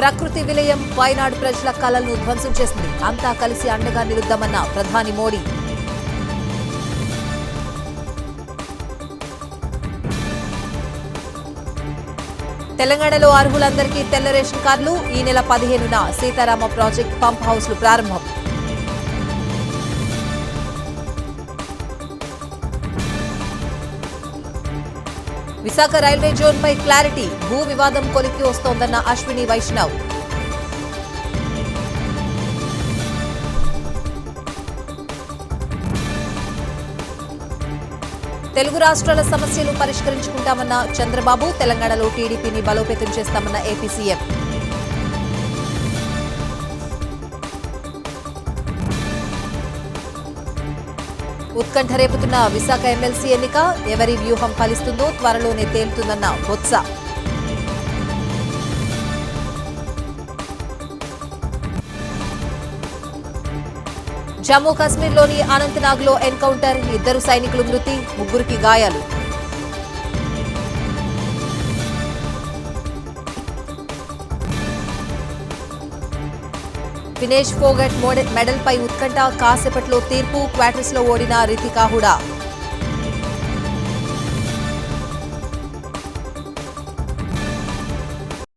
ప్రకృతి విలయం వయనాడు ప్రజల కలలను ధ్వంసం చేసింది. అంతా కలిసి అండగా నిలుద్దామన్న ప్రధాని మోడీ. తెలంగాణలో అర్హులందరికీ తెల్ల రేషన్ కార్డులు. ఈ నెల 15న సీతారామ ప్రాజెక్ట్ పంప్ హౌస్లు ప్రారంభం. విశాఖ రైల్వే జోన్పై క్లారిటీ. భూ వివాదం కొలిక్కి వస్తోందన్న అశ్విని వైష్ణవ్. తెలుగు రాష్ట్రాల సమస్యలు పరిష్కరించుకుంటామన్న చంద్రబాబు. తెలంగాణలో టీడీపీని బలోపేతం చేస్తామన్న ఏపీ సీఎం. ఉత్కంఠ రేపుతున్న విశాఖ ఎమ్మెల్సీ ఎన్నిక. ఎవరి వ్యూహం ఫలిస్తుందో త్వరలోనే తేలుతుందన్న బొత్స. జమ్మూ కాశ్మీర్లోని అనంతనాగ్లో ఎన్కౌంటర్. 2 సైనికులు మృతి, 3కి గాయాలు. వినేష్ ఫోగట్ మెడల్పై ఉత్కంఠ. కాసేపట్లో తీర్పు. క్వార్టర్స్లో ఓడిన రితికా హుడా.